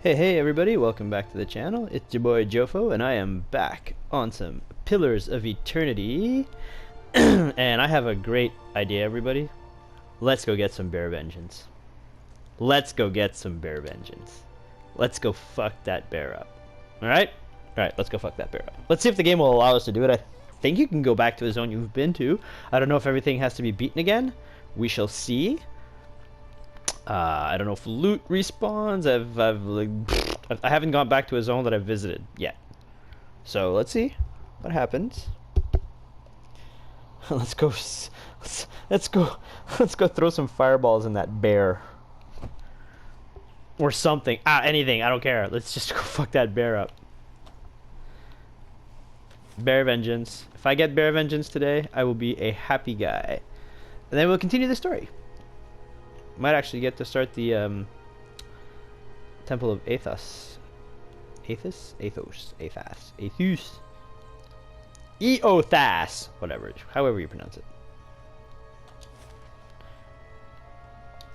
Hey everybody, welcome back to the channel. It's your boy Jofo and I am back on some Pillars of Eternity. And I have a great idea, everybody. Let's go get some bear vengeance. Let's go get some bear vengeance. Let's go fuck that bear up. Alright? Alright, let's go fuck that bear up. Let's see if the game will allow us to do it. I think you can go back to a zone you've been to. I don't know if everything has to be beaten again. We shall see. I don't know if loot respawns. I haven't gone back to a zone that I've visited yet. So let's see what happens. Let's go throw some fireballs in that bear. Or something. Anything. I don't care. Let's just go fuck that bear up. Bear vengeance. If I get bear vengeance today, I will be a happy guy. And then we'll continue the story. Might actually get to start the Temple of Athos. Athos? Eothas! Whatever, however you pronounce it.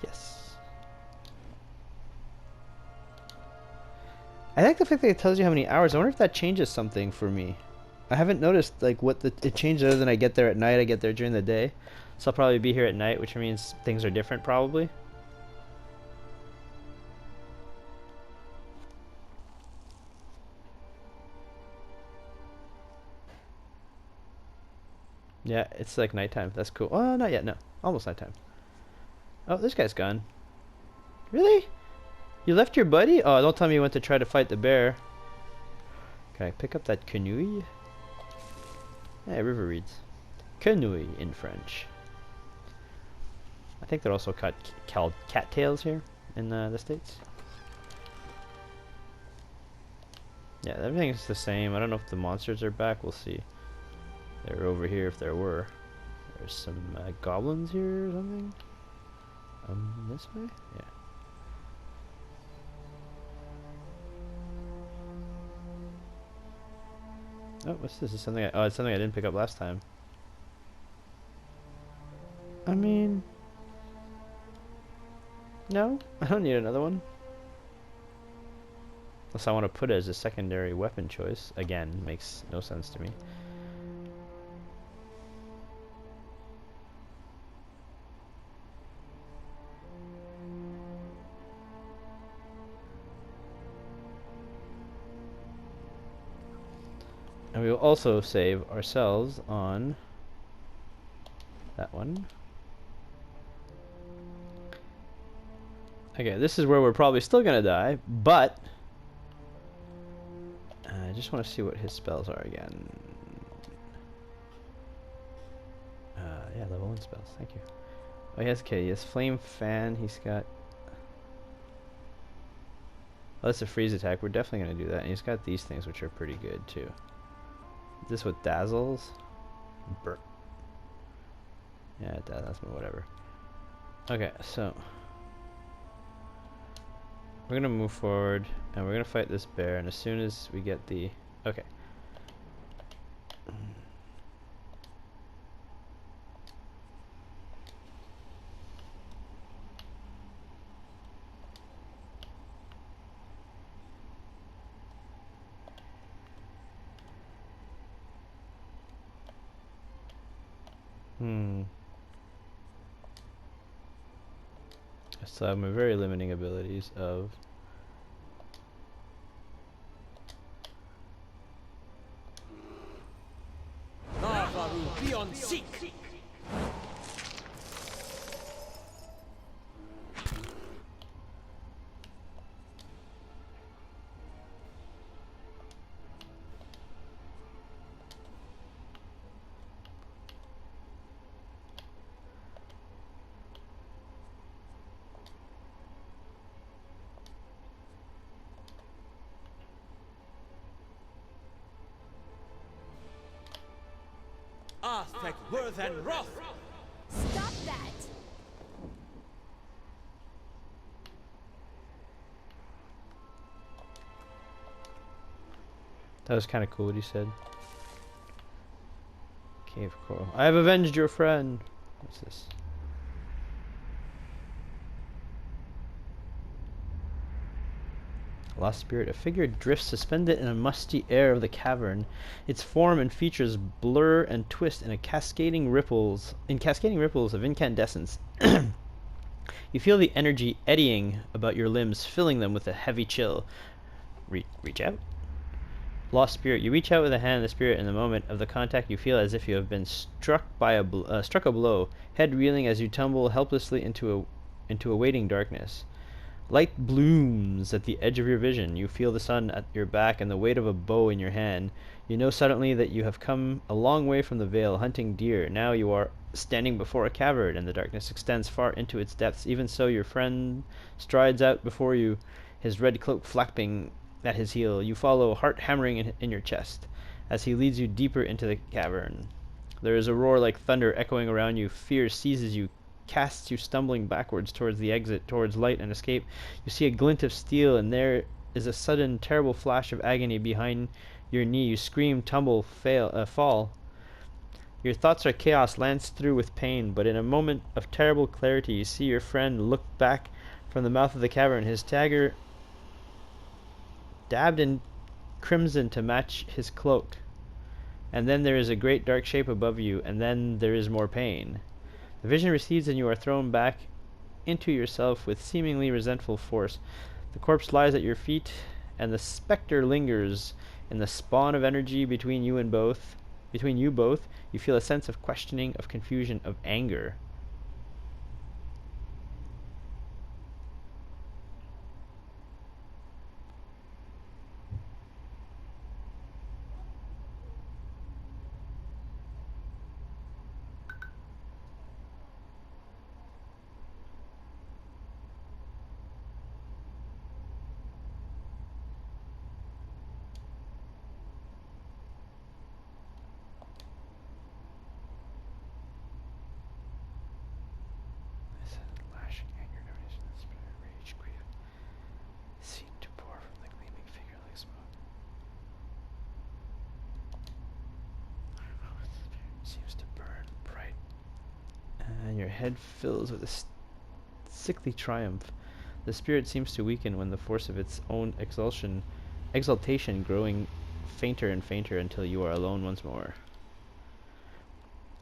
Yes. I like the fact that it tells you how many hours. I wonder if that changes something for me. I haven't noticed like what it changed other than I get there at night, I get there during the day. So I'll probably be here at night, which means things are different probably. Yeah, it's like nighttime. That's cool. Oh, not yet. No, almost nighttime. Oh, this guy's gone. Really? You left your buddy? Oh, don't tell me you went to try to fight the bear. Can I pick up that canoe? Yeah, river reeds. Canoe in French. I think they're also called cattails here in the States. Yeah, everything's the same. I don't know if the monsters are back. We'll see. They're over here if there were. There's some goblins here or something. This way? Yeah. Oh, what's this? Is something it's something I didn't pick up last time. I mean... No, I don't need another one. Unless I want to put it as a secondary weapon choice. Again, makes no sense to me. And we will also save ourselves on that one. Okay, this is where we're probably still gonna die, but I just want to see what his spells are again. Yeah, level 1 spells, thank you. Oh, he has Flame Fan, he's got... Oh, that's a freeze attack, we're definitely gonna do that. And he's got these things, which are pretty good, too. This with dazzles? Burp. Yeah, that's whatever. Okay, so we're gonna move forward and we're gonna fight this bear, and as soon as we get the okay. I still have my very limiting abilities of be on seek. Aztec worth and wrath. Stop that! that was kind of cool what he said. Cave coral. I have avenged your friend. What's this? Lost spirit, a figure drifts suspended in a musty air of the cavern. Its form and features blur and twist in cascading ripples of incandescence. You feel the energy eddying about your limbs, filling them with a heavy chill. Reach out. Lost spirit, you reach out with a hand of the spirit. In the moment of the contact, you feel as if you have been struck a blow, head reeling as you tumble helplessly into a waiting darkness. Light blooms at the edge of your vision. You feel the sun at your back and the weight of a bow in your hand. You know suddenly that you have come a long way from the vale, hunting deer. Now you are standing before a cavern, and the darkness extends far into its depths. Even so, your friend strides out before you, his red cloak flapping at his heel. You follow, heart hammering in your chest, as he leads you deeper into the cavern. There is a roar like thunder echoing around you. Fear seizes you, casts you stumbling backwards towards the exit, towards light and escape. You see a glint of steel, and there is a sudden, terrible flash of agony behind your knee. You scream, tumble, fall. Your thoughts are chaos, lanced through with pain, but in a moment of terrible clarity, you see your friend look back from the mouth of the cavern, his dagger dabbed in crimson to match his cloak. And then there is a great dark shape above you, and then there is more pain. The vision recedes and you are thrown back into yourself with seemingly resentful force. The corpse lies at your feet, and the specter lingers in the spawn of energy between you both. You feel a sense of questioning, of confusion, of anger. And your head fills with a sickly triumph. The spirit seems to weaken when the force of its own exaltation growing fainter and fainter until you are alone once more.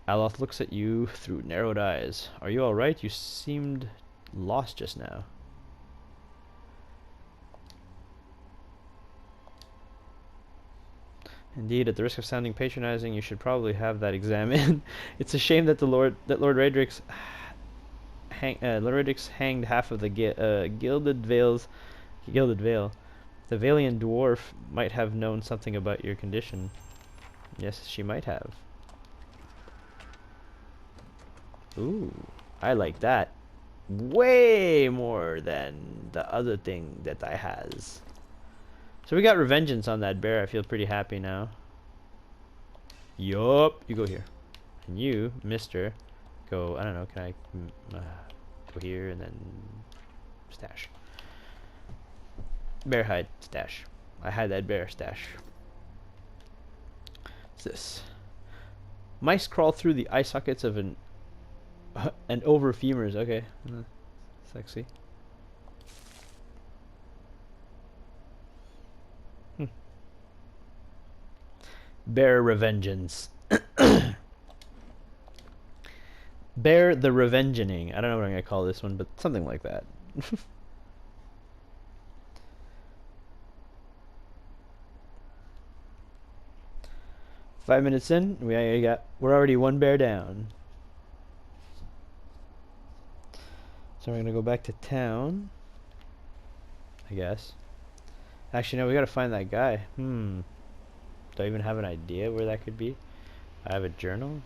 Aloth looks at you through narrowed eyes. Are you alright? You seemed lost just now. Indeed, at the risk of sounding patronizing, you should probably have that examined. It's a shame that Lord Raedric's hanged half of the Gilded Veil. The Valian dwarf might have known something about your condition. Yes, she might have. Ooh, I like that way more than the other thing that I has. So we got revengeance on that bear. I feel pretty happy now. Yup. You go here. And you, mister, go, I don't know, can I go here and then stash. Bear hide, stash. I had that bear, stash. What's this? Mice crawl through the eye sockets of and over femurs. Okay. Sexy. Bear revengeance. Bear the revengeing. I don't know what I'm gonna call this one, but something like that. 5 minutes in, we're already one bear down. So we're gonna go back to town, I guess. Actually, no, we gotta find that guy. Do I even have an idea where that could be? I have a journal.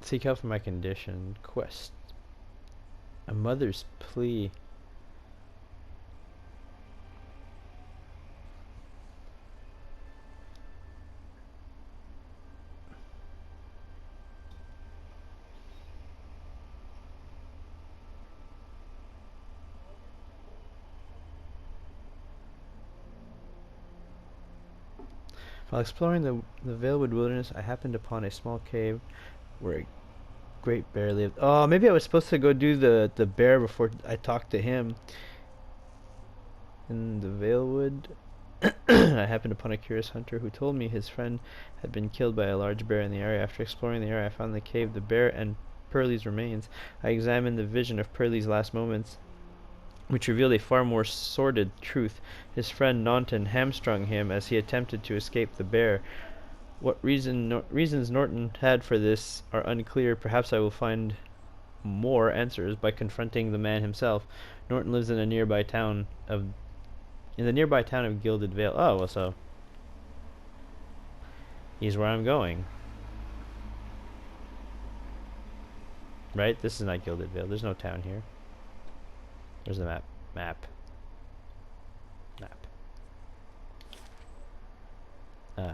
Seek help for my condition. Quest. A mother's plea. While exploring the Valewood wilderness, I happened upon a small cave where a Great Bear lived. Oh, maybe I was supposed to go do the bear before I talked to him. In the Valewood, I happened upon a curious hunter who told me his friend had been killed by a large bear in the area. After exploring the area, I found the cave, the bear, and Pearlie's remains. I examined the vision of Pearlie's last moments, which revealed a far more sordid truth. His friend Naunton hamstrung him as he attempted to escape the bear. What reasons Norton had for this are unclear. Perhaps I will find more answers by confronting the man himself. Norton lives in the nearby town of Gilded Vale. Oh, well, so he's where I'm going. Right? This is not Gilded Vale. There's no town here. There's the map.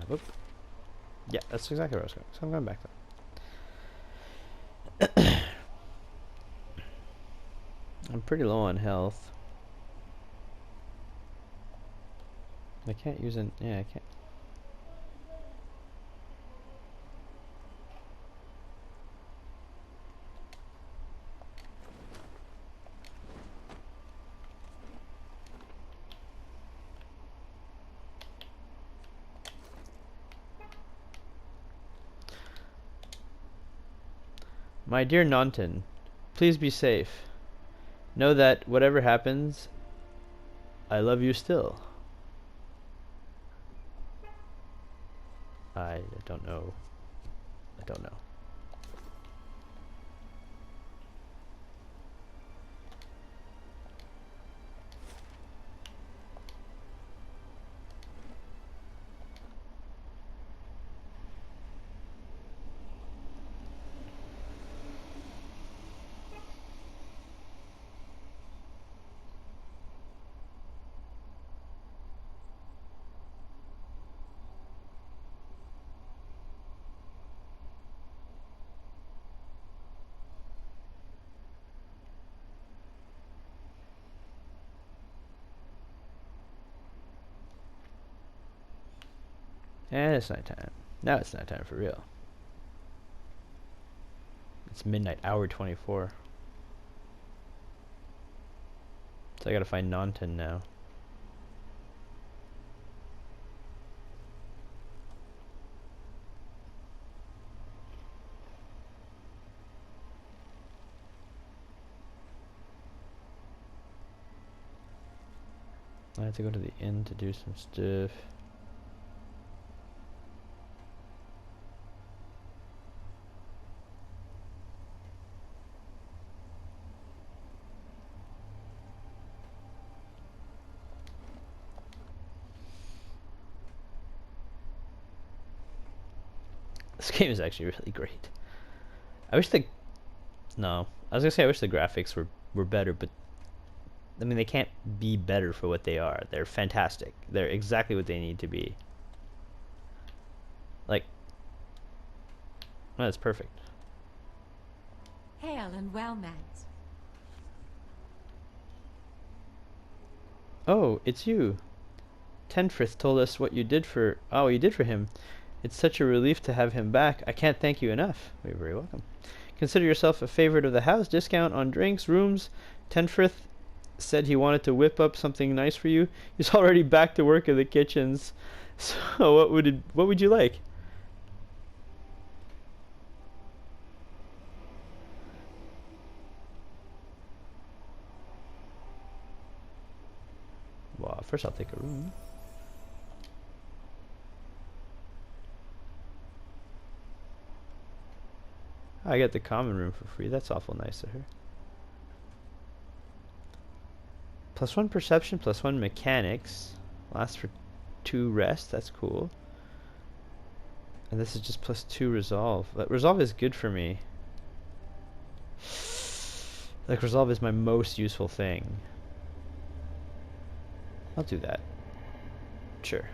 Whoop. Yeah, that's exactly where I was going. So I'm going back there. I'm pretty low on health. I can't use an... Yeah, I can't. My dear Naunton, please be safe. Know that whatever happens, I love you still. I don't know. I don't know. And it's nighttime. Now it's nighttime for real. It's midnight, hour 24. So I gotta find Naunton now. I have to go to the inn to do some stuff. This game is actually really great. I wish the... No. I was gonna say I wish the graphics were better, but... I mean, they can't be better for what they are. They're fantastic. They're exactly what they need to be. Like... Oh, that's perfect. Hail and well met. Oh, it's you. Tenfrith told us what you did for... Oh, you did for him. It's such a relief to have him back. I can't thank you enough. You're very welcome. Consider yourself a favorite of the house. Discount on drinks, rooms. Tenfrith said he wanted to whip up something nice for you. He's already back to work in the kitchens. So what would you like? Well, first I'll take a room. I get the common room for free. That's awful nice of her. +1 perception, +1 mechanics. Lasts for 2 rest. That's cool. And this is just +2 resolve. Resolve is good for me. Like, resolve is my most useful thing. I'll do that. Sure.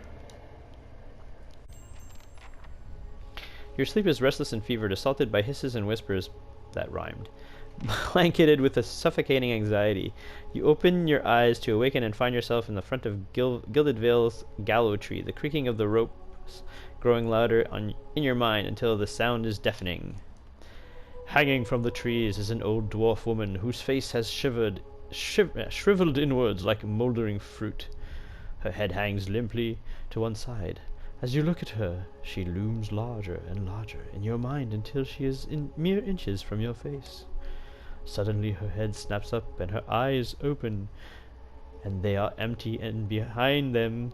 Your sleep is restless and fevered, assaulted by hisses and whispers that rhymed. Blanketed with a suffocating anxiety, you open your eyes to awaken and find yourself in the front of Gilded Vale's gallows tree, the creaking of the ropes growing louder in your mind until the sound is deafening. Hanging from the trees is an old dwarf woman whose face has shriveled inwards like mouldering fruit. Her head hangs limply to one side. As you look at her, she looms larger and larger in your mind until she is in mere inches from your face. Suddenly her head snaps up and her eyes open, and they are empty, and behind them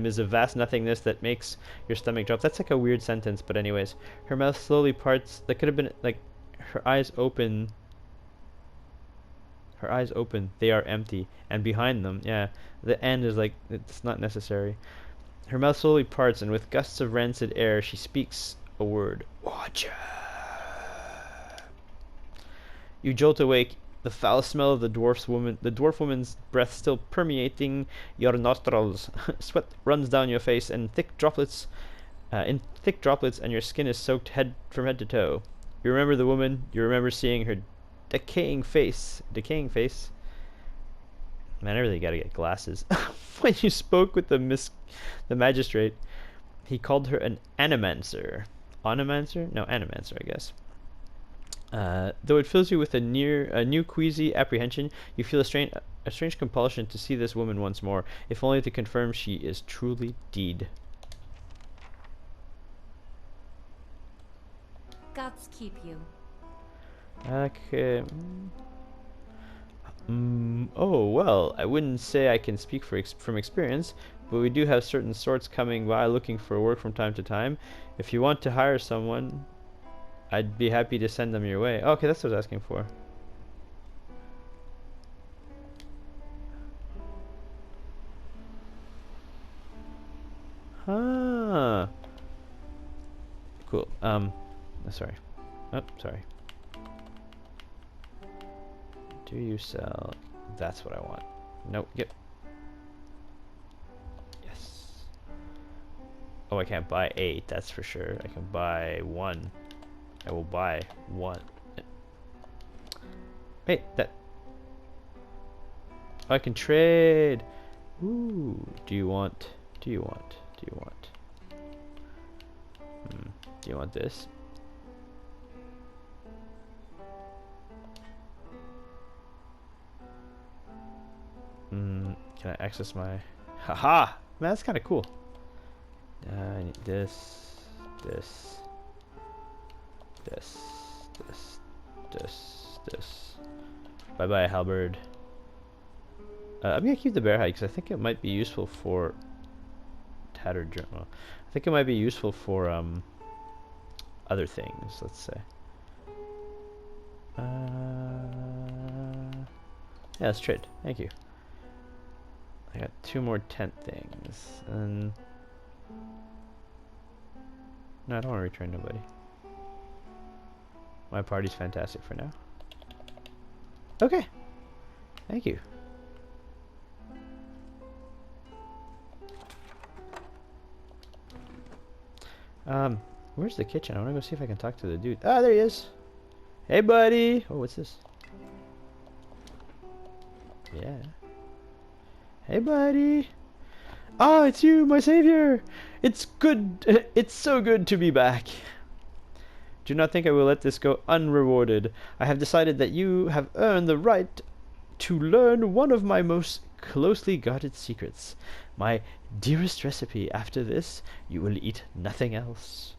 is a vast nothingness that makes your stomach drop. That's like a weird sentence, but anyways, her mouth slowly parts. That could have been like her eyes open. Her eyes open, they are empty, and behind them, yeah, the end is like, it's not necessary. Her mouth slowly parts, and with gusts of rancid air, she speaks a word. Watcher. You jolt awake, the foul smell of the dwarf woman's breath still permeating your nostrils. Sweat runs down your face in thick droplets, and your skin is soaked from head to toe. You remember the woman. You remember seeing her decaying face. Man, I really gotta get glasses. When you spoke with the magistrate, he called her an animancer. Onomancer? No, animancer, I guess. Though it fills you with a new queasy apprehension, you feel a strange compulsion to see this woman once more, if only to confirm she is truly dead. Gods keep you. Okay. Oh, well, I wouldn't say I can speak from experience, but we do have certain sorts coming by looking for work from time to time. If you want to hire someone, I'd be happy to send them your way. Okay, that's what I was asking for. Huh. Cool. Sorry. Oh, sorry. Do you sell? That's what I want. Nope. Yep. Yes. Oh, I can't buy 8. That's for sure. I can buy 1. I will buy 1. Wait, that. Oh, I can trade. Ooh. Do you want? Do you want this? Can I access my... Haha! Man, that's kind of cool. I need this. Bye-bye, halberd. I'm gonna keep the bear hide because I think it might be useful for... Tattered journal. I think it might be useful for, other things, let's say. Yeah, let's trade. Thank you. I got 2 more tent things, and no, I don't want to return nobody. My party's fantastic for now. Okay, thank you. Where's the kitchen? I want to go see if I can talk to the dude. Ah, there he is. Hey, buddy. Oh, what's this? Yeah. Hey, buddy. Ah, it's you, my savior. It's good. It's so good to be back. Do not think I will let this go unrewarded. I have decided that you have earned the right to learn one of my most closely guarded secrets. My dearest recipe. After this, you will eat nothing else.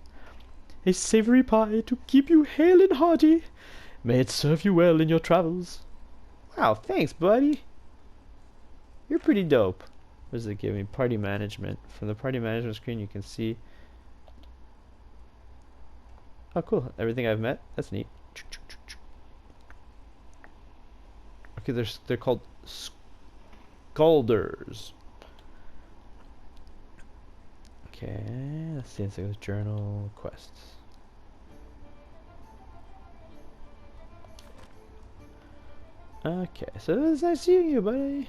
A savory pie to keep you hale and hearty. May it serve you well in your travels. Wow, thanks, buddy. You're pretty dope. What does it give me? Party management. From the party management screen, you can see... Oh, cool. Everything I've met. That's neat. Okay, they're called Scalders. Okay, let's see. Let's go journal quests. Okay, so it's nice seeing you, buddy.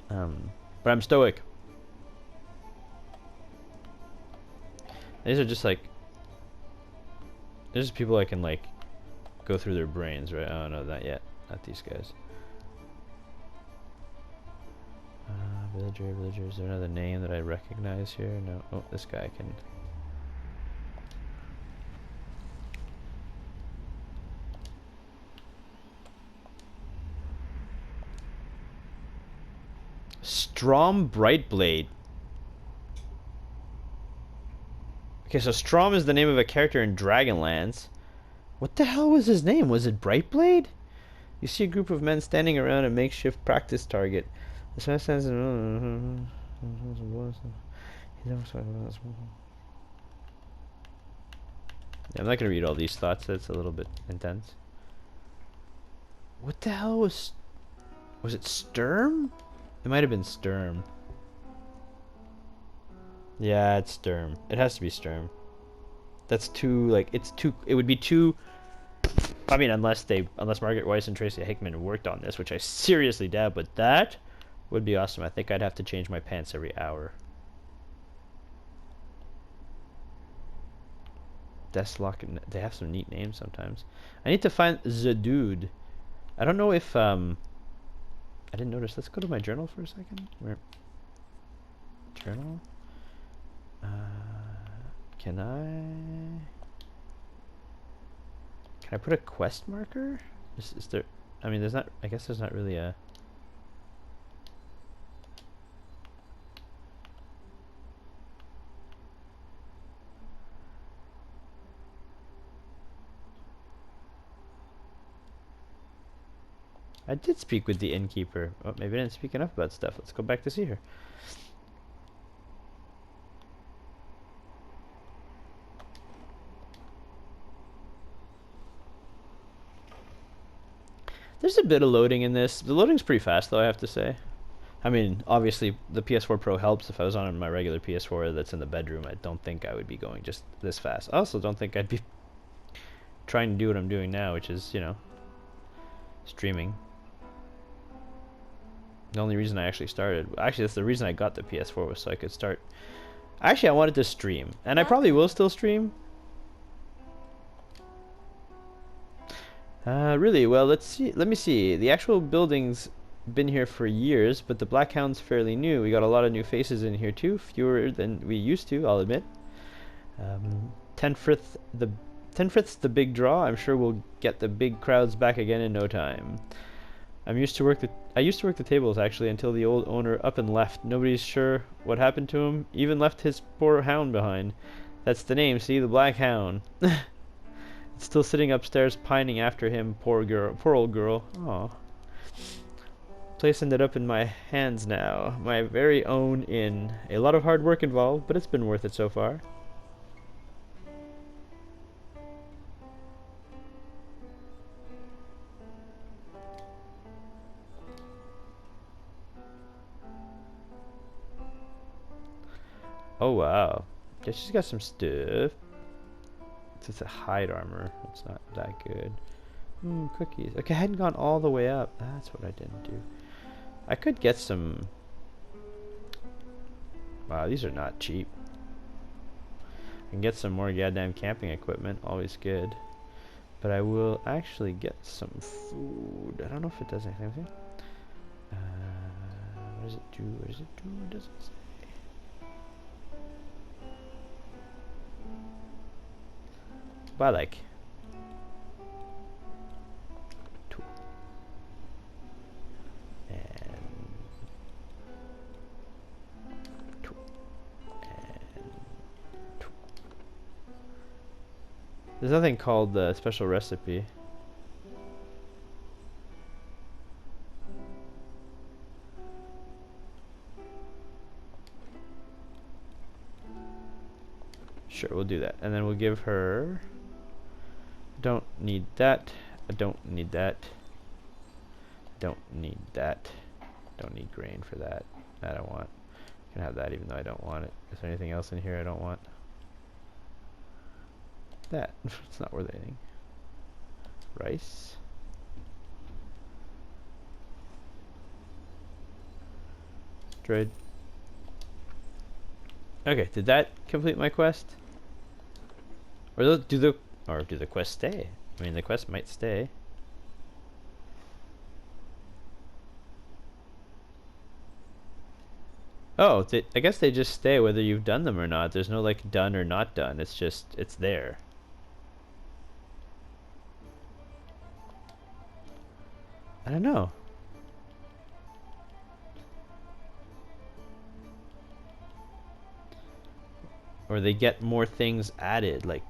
But I'm stoic. These are just like, there's just people I can like go through their brains, right? Oh no, not yet. Not these guys. Villager. Is there another name that I recognize here? No. Oh, this guy I can. Strom Brightblade. Okay, so Strom is the name of a character in Dragonlance. What the hell was his name? Was it Brightblade? You see a group of men standing around a makeshift practice target. The man stands in... Yeah, I'm not gonna read all these thoughts. That's a little bit intense. What the hell was it Sturm? It might have been Sturm. Yeah, it's Sturm. It has to be Sturm. That's too, like, it's too, it would be too, I mean, unless Margaret Weiss and Tracy Hickman worked on this, which I seriously doubt, but that would be awesome. I think I'd have to change my pants every hour. Deathlock, they have some neat names sometimes. I need to find the dude. I don't know if, I didn't notice. Let's go to my journal for a second. Where? Journal? Can I put a quest marker? Is there, I mean, there's not, I guess there's not really a... I did speak with the innkeeper. Oh, maybe I didn't speak enough about stuff. Let's go back to see her. There's a bit of loading in this. The loading's pretty fast, though, I have to say. I mean, obviously, the PS4 Pro helps. If I was on my regular PS4 that's in the bedroom, I don't think I would be going just this fast. I also don't think I'd be trying to do what I'm doing now, which is, you know, streaming. The only reason I actually started, actually that's the reason I got the PS4 was so I could start. Actually, I wanted to stream, and I probably will still stream. Really? Well, let's see. Let me see. The actual building's been here for years, but the Black Hound's fairly new. We got a lot of new faces in here too, fewer than we used to, I'll admit. Tenfrith's the big draw. I'm sure we'll get the big crowds back again in no time. I used to work the tables actually until the old owner up and left. Nobody's sure what happened to him. Even left his poor hound behind. That's the name, see, the Black Hound. It's still sitting upstairs pining after him, poor old girl. Aw. Place ended up in my hands now. My very own inn. A lot of hard work involved, but it's been worth it so far. Oh wow. Yeah, she's got some stuff. It's a hide armor. It's not that good. Cookies. Okay, I hadn't gone all the way up. That's what I didn't do. I could get some... Wow, these are not cheap. I can get some more goddamn camping equipment. Always good. But I will actually get some food. I don't know if it does anything. What does it do? What does it do? What does it say? Buy like tool and tool and tool. There's nothing called the special recipe. Sure, we'll do that, and then we'll give her. Don't need that. I don't need that. Don't need that. Don't need grain for that. That I want. I can have that even though I don't want it. Is there anything else in here I don't want? That. It's not worth anything. Rice. Droid. Okay, did that complete my quest? Or do the quests stay? I mean, the quest might stay. Oh, I guess they just stay whether you've done them or not. There's no like done or not done. It's just, it's there. I don't know. Or they get more things added, like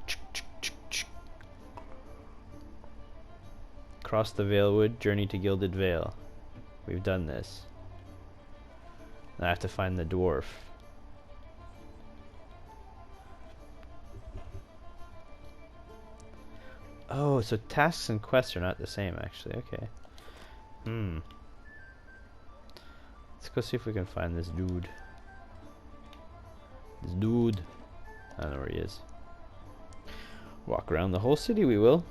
cross the Valewood, journey to Gilded Vale. We've done this. I have to find the dwarf. Oh, so tasks and quests are not the same, actually. Okay. Let's go see if we can find this dude. This dude. I don't know where he is. Walk around the whole city, we will.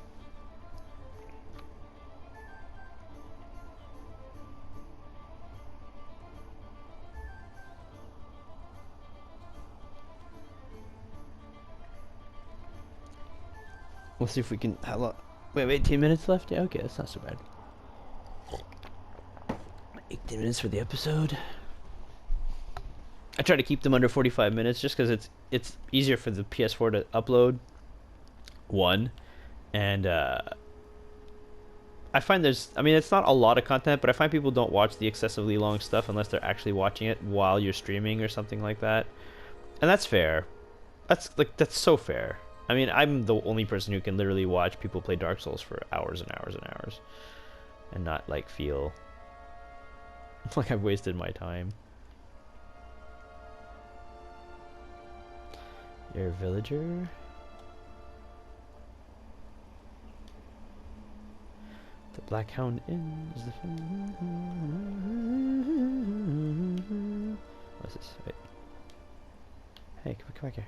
We'll see if we can. How long? We have 18 minutes left? Yeah, okay, that's not so bad. 18 minutes for the episode. I try to keep them under 45 minutes just because it's easier for the PS4 to upload. One. And I find it's not a lot of content, but I find people don't watch the excessively long stuff unless they're actually watching it while you're streaming or something like that. And that's fair. That's so fair. I mean, I'm the only person who can literally watch people play Dark Souls for hours and hours and hours and not like feel like I've wasted my time. You're a villager? The Black Hound Inn is the... What's this? Wait. Hey, come back here.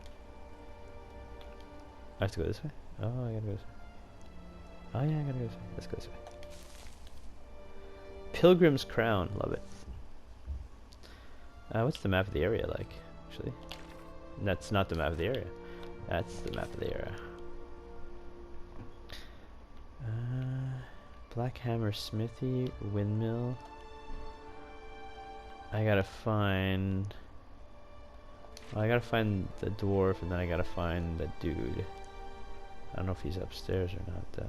I have to go this way? Oh, I gotta go this way. Oh yeah, I gotta go this way. Let's go this way. Pilgrim's Crown. Love it. What's the map of the area like, actually? That's not the map of the area. That's the map of the area. Black Hammer Smithy, Windmill. I gotta find the dwarf, and then I gotta find the dude. I don't know if he's upstairs or not, though.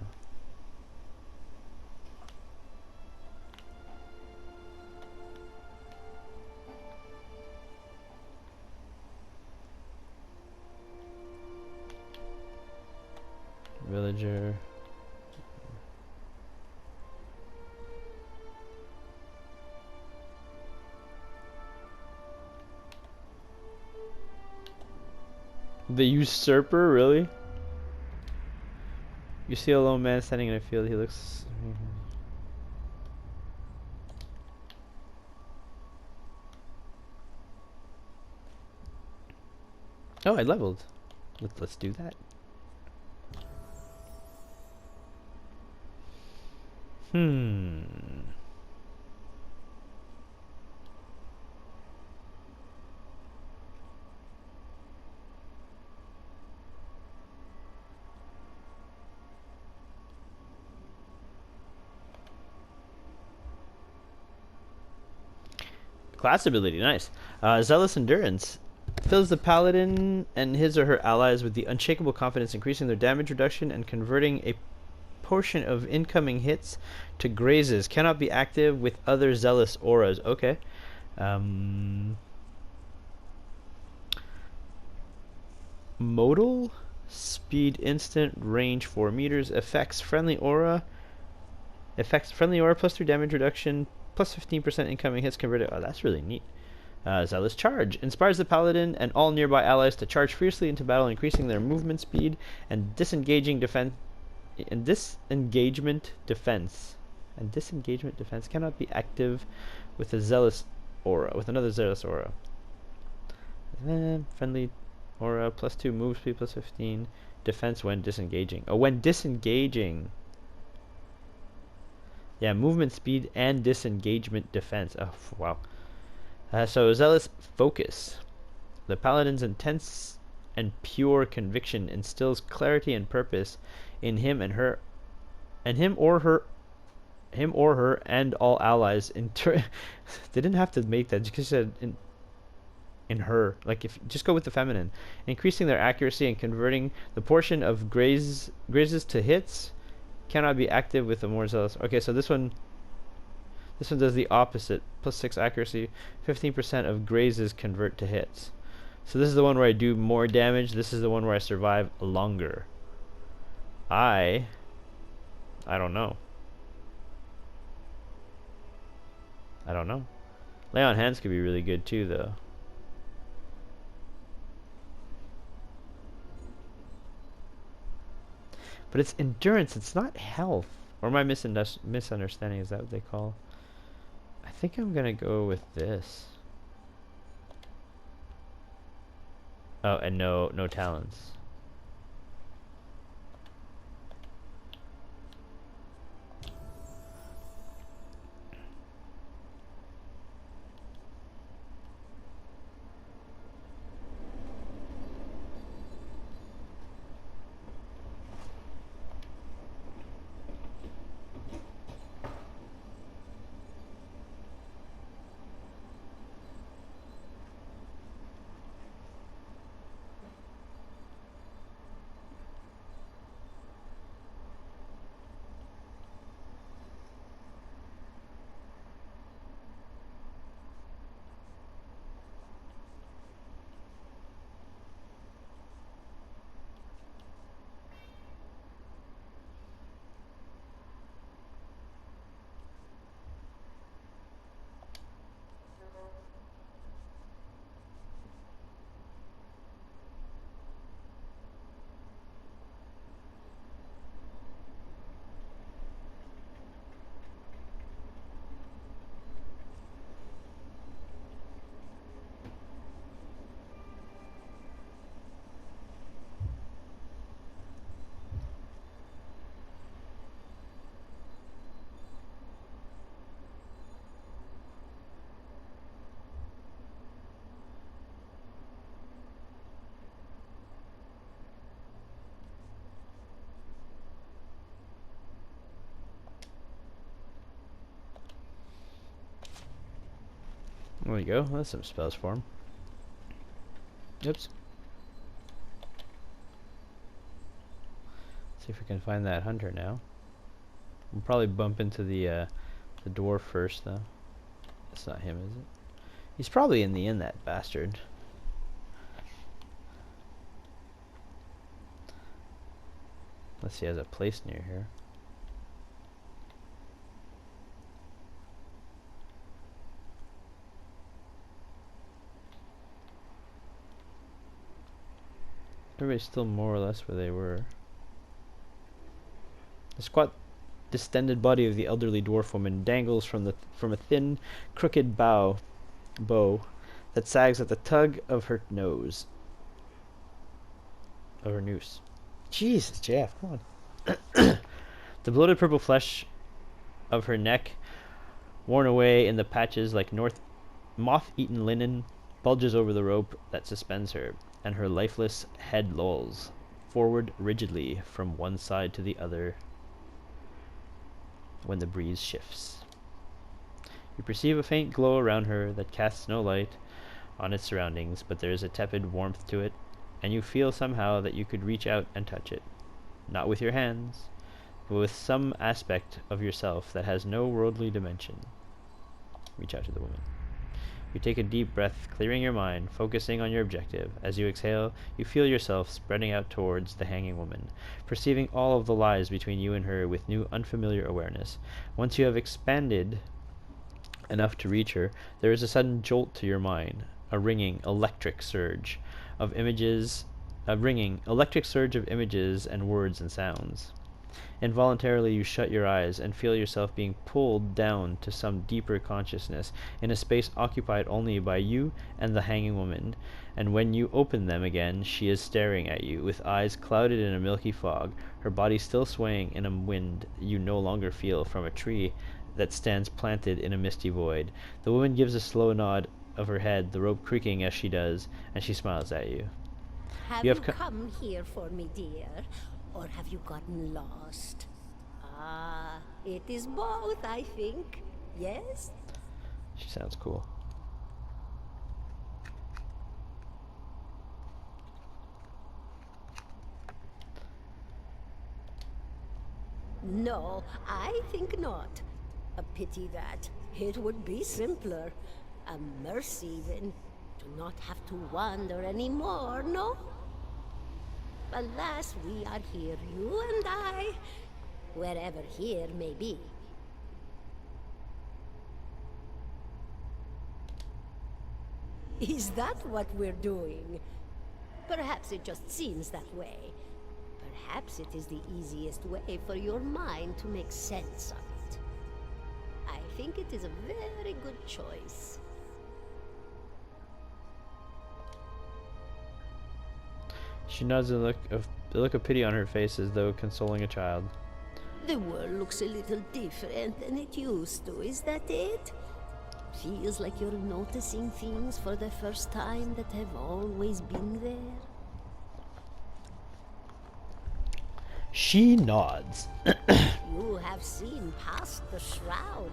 Villager. The usurper, really? You see a lone man standing in a field. He looks. Oh, I leveled. Let's do that. Class ability, nice. Zealous Endurance fills the paladin and his or her allies with the unshakable confidence, increasing their damage reduction and converting a portion of incoming hits to grazes. Cannot be active with other zealous auras. Okay. Modal speed, instant range 4 meters, affects friendly aura plus 3 damage reduction, plus 15% incoming hits converted. Oh, that's really neat. Zealous Charge inspires the paladin and all nearby allies to charge fiercely into battle, increasing their movement speed and disengagement defense. Cannot be active with a zealous aura. With another zealous aura. Friendly aura plus 2 move speed plus 15 defense when disengaging. Oh, when disengaging. Yeah, movement speed and disengagement defense. Oh, wow. So Zealous Focus. The paladin's intense and pure conviction instills clarity and purpose in him or her and all allies. They didn't have to make that. Just said in her. Like, if just go with the feminine, increasing their accuracy and converting the portion of grazes to hits. Cannot be active with a more zealous. Okay, so this one does the opposite. Plus 6 accuracy, 15% of grazes convert to hits. So this is the one where I do more damage. This is the one where I survive longer. I don't know. I don't know. Lay on hands could be really good too, though. But it's endurance, it's not health. Or am I misunderstanding? Is that what they call? I think I'm gonna go with this. Oh, and no talents. There we go. That's some spells for him. Oops. See if we can find that hunter now. We'll probably bump into the dwarf first, though. That's not him, is it? He's probably in the inn, that bastard. Let's see, he has a place near here. Everybody's still more or less where they were. The squat, distended body of the elderly dwarf woman dangles from a thin, crooked bow that sags at the tug of her nose. Of her noose. Jesus, Jeff, come on. The bloated purple flesh of her neck, worn away in the patches like moth-eaten linen, bulges over the rope that suspends her, and her lifeless head lolls forward rigidly from one side to the other when the breeze shifts. You perceive a faint glow around her that casts no light on its surroundings, but there is a tepid warmth to it, and you feel somehow that you could reach out and touch it. Not with your hands, but with some aspect of yourself that has no worldly dimension. Reach out to the woman. You take a deep breath, clearing your mind, focusing on your objective. As you exhale, you feel yourself spreading out towards the hanging woman, perceiving all of the lies between you and her with new unfamiliar awareness. Once you have expanded enough to reach her, there is a sudden jolt to your mind, a ringing, electric surge of images and words and sounds. Involuntarily you shut your eyes and feel yourself being pulled down to some deeper consciousness in a space occupied only by you and the hanging woman, and when you open them again she is staring at you with eyes clouded in a milky fog, her body still swaying in a wind you no longer feel from a tree that stands planted in a misty void. The woman gives a slow nod of her head, the rope creaking as she does, and she smiles at you. Have you come here for me, dear? Or have you gotten lost? Ah, it is both, I think. Yes? She sounds cool. No, I think not. A pity that. It would be simpler. A mercy, then, do not have to wander anymore, no? Alas, we are here, you and I, wherever here may be. Is that what we're doing? Perhaps it just seems that way. Perhaps it is the easiest way for your mind to make sense of it. I think it is a very good choice. She nods a look of pity on her face as though consoling a child. The world looks a little different than it used to, is that it? Feels like you're noticing things for the first time that have always been there. She nods. You have seen past the shroud.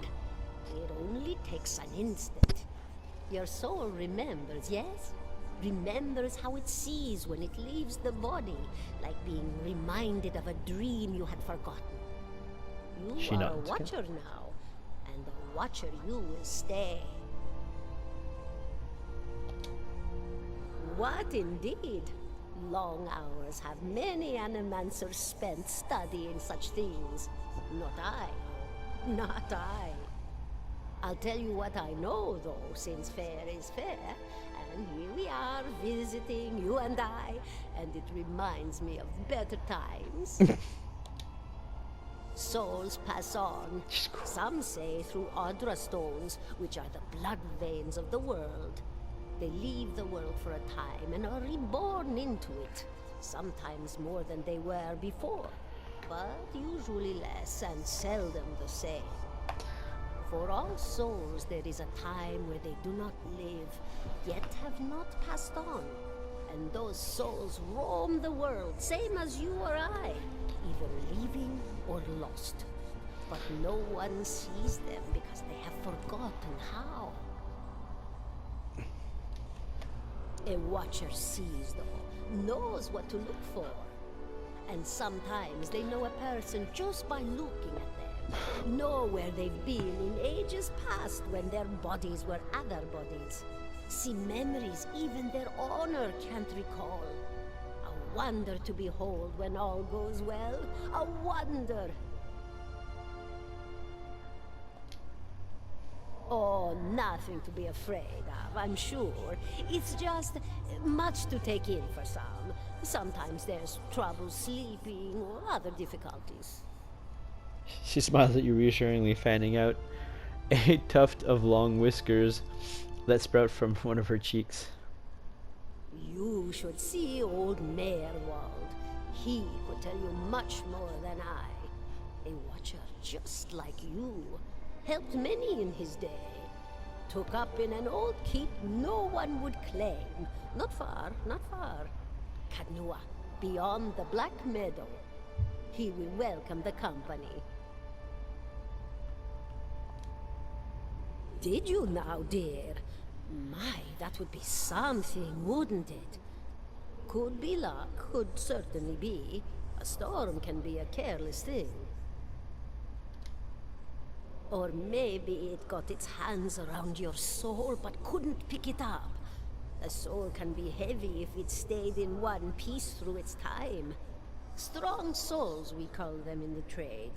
It only takes an instant. Your soul remembers, yes? Remembers how it sees when it leaves the body, like being reminded of a dream you had forgotten. You are a watcher now, and a watcher you will stay. What indeed? Long hours have many animancers spent studying such things. Not I. Not I. I'll tell you what I know, though, since fair is fair. And here we are, visiting, you and I, and it reminds me of better times. Souls pass on. Some say through Audra stones, which are the blood veins of the world. They leave the world for a time and are reborn into it, sometimes more than they were before, but usually less and seldom the same. For all souls there is a time where they do not live, yet have not passed on. And those souls roam the world, same as you or I, either living or lost. But no one sees them because they have forgotten how. A watcher sees, though, knows what to look for. And sometimes they know a person just by looking at them. Know where they've been in ages past when their bodies were other bodies. See memories even their honor can't recall. A wonder to behold when all goes well. A wonder. Oh, nothing to be afraid of, I'm sure. It's just much to take in for some. Sometimes there's trouble sleeping or other difficulties. She smiles at you reassuringly, fanning out a tuft of long whiskers that sprout from one of her cheeks. You should see old Merwald. He could tell you much more than I. A watcher just like you. Helped many in his day. Took up in an old keep no one would claim. Not far, not far. Kadnua, beyond the Black Meadow. He will welcome the company. Did you now, dear? My, that would be something, wouldn't it? Could be luck, could certainly be. A storm can be a careless thing. Or maybe it got its hands around your soul but couldn't pick it up. A soul can be heavy if it stayed in one piece through its time. Strong souls, we call them in the trade.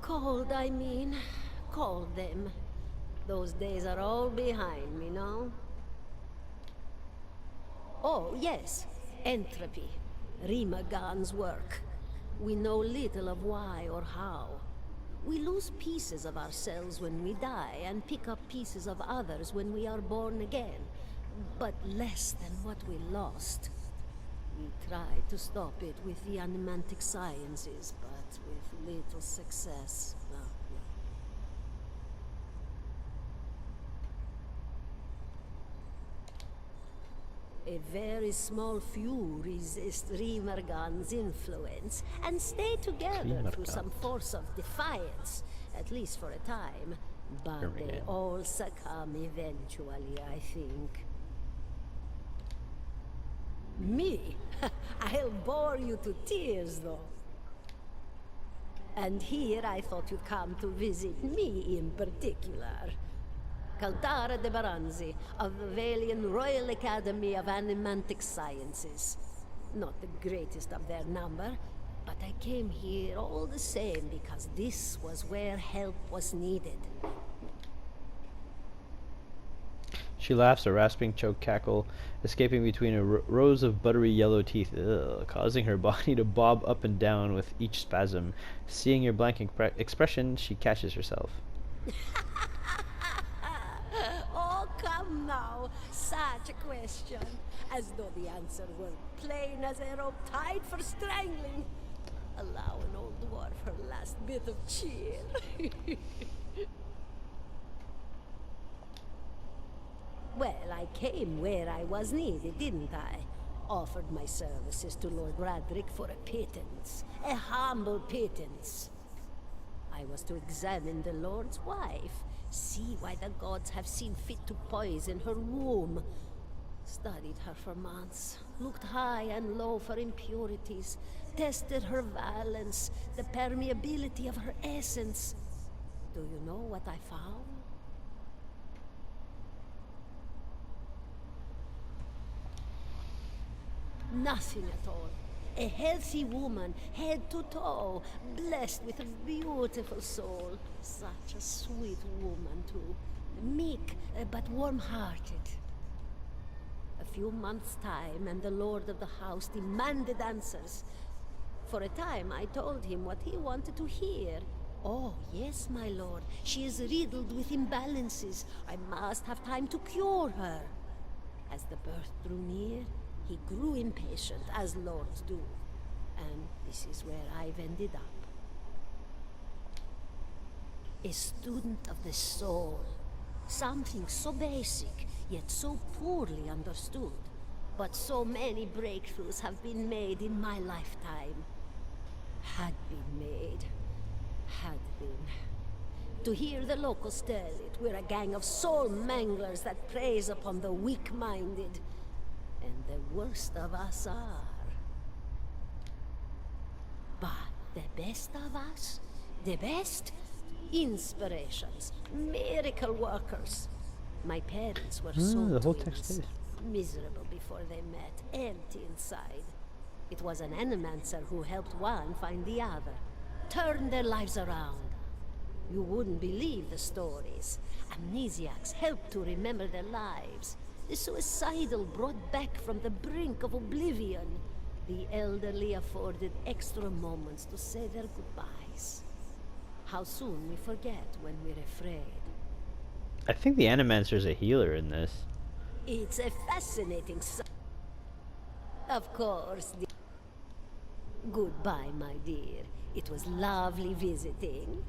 Cold, I mean. Called them. Those days are all behind me now. Oh, yes. Entropy. Rimagan's work. We know little of why or how. We lose pieces of ourselves when we die, and pick up pieces of others when we are born again. But less than what we lost. We tried to stop it with the animantic sciences, but with little success. A very small few resist Rimergan's influence and stay together through some force of defiance, at least for a time. But they all succumb eventually, I think. Me? I'll bore you to tears, though. And here I thought you'd come to visit me in particular. Caldara de Baranzi, of the Valian Royal Academy of Animantic Sciences. Not the greatest of their number, but I came here all the same because this was where help was needed. She laughs, a rasping choke cackle escaping between rows of buttery yellow teeth, causing her body to bob up and down with each spasm. Seeing your blank expression, she catches herself. Oh, come now. Such a question. As though the answer were plain as a rope tied for strangling. Allow an old dwarf her last bit of cheer. Well, I came where I was needed, didn't I? Offered my services to Lord Radric for a pittance. A humble pittance. I was to examine the Lord's wife, see why the gods have seen fit to poison her womb. Studied her for months, looked high and low for impurities, tested her valence, the permeability of her essence. Do you know what I found? Nothing at all. A healthy woman, head to toe, blessed with a beautiful soul. Such a sweet woman, too. Meek, but warm-hearted. A few months' time, and the lord of the house demanded answers. For a time, I told him what he wanted to hear. Oh, yes, my lord. She is riddled with imbalances. I must have time to cure her. As the birth drew near, he grew impatient, as lords do. And this is where I've ended up. A student of the soul. Something so basic, yet so poorly understood. But so many breakthroughs have been made in my lifetime. Had been made. Had been. To hear the locals tell it, we're a gang of soul manglers that preys upon the weak-minded. And the worst of us are. But the best of us? The best? Inspirations. Miracle workers. My parents were The whole twins. text is. Miserable before they met, empty inside. It was an animancer who helped one find the other. Turned their lives around. You wouldn't believe the stories. Amnesiacs helped to remember their lives. The suicidal brought back from the brink of oblivion. The elderly afforded extra moments to say their goodbyes. How soon we forget when we're afraid. I think the Animancer's a healer in this. It's a fascinating Of course. Goodbye, my dear. It was lovely visiting.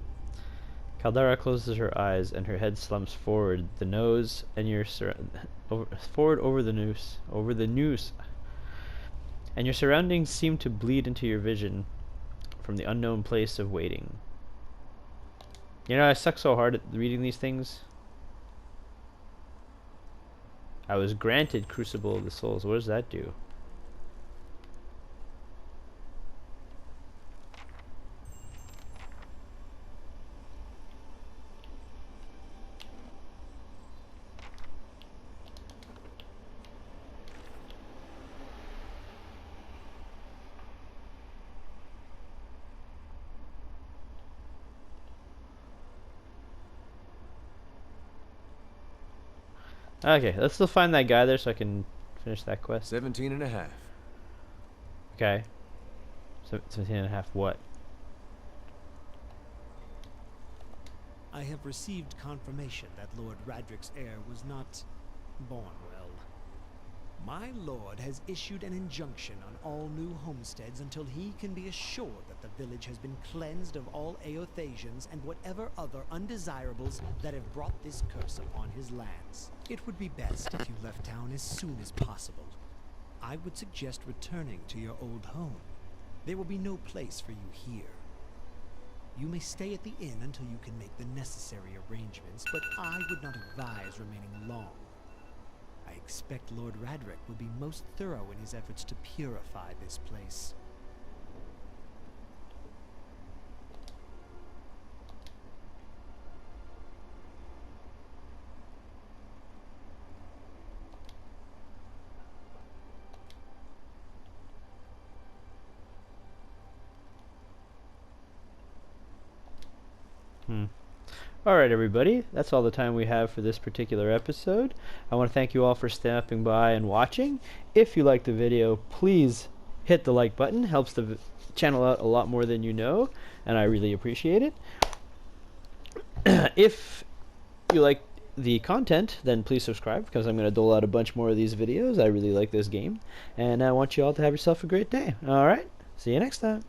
Caldara closes her eyes and her head slumps forward, the nose and your forward over the noose. And your surroundings seem to bleed into your vision from the unknown place of waiting. You know, I suck so hard at reading these things. I was granted Crucible of the Souls. What does that do? Okay, let's still find that guy there so I can finish that quest. 17 and a half. Okay. 17 and a half what? I have received confirmation that Lord Radric's heir was not born well. My lord has issued an injunction on all new homesteads until he can be assured that the village has been cleansed of all Eothasians and whatever other undesirables that have brought this curse upon his lands. It would be best if you left town as soon as possible. I would suggest returning to your old home. There will be no place for you here. You may stay at the inn until you can make the necessary arrangements, but I would not advise remaining long. I expect Lord Radric will be most thorough in his efforts to purify this place. Alright everybody, that's all the time we have for this particular episode. I want to thank you all for stopping by and watching. If you liked the video, please hit the like button. Helps the channel out a lot more than you know, and I really appreciate it. If you like the content, then please subscribe, because I'm going to dole out a bunch more of these videos. I really like this game, and I want you all to have yourself a great day. Alright, see you next time.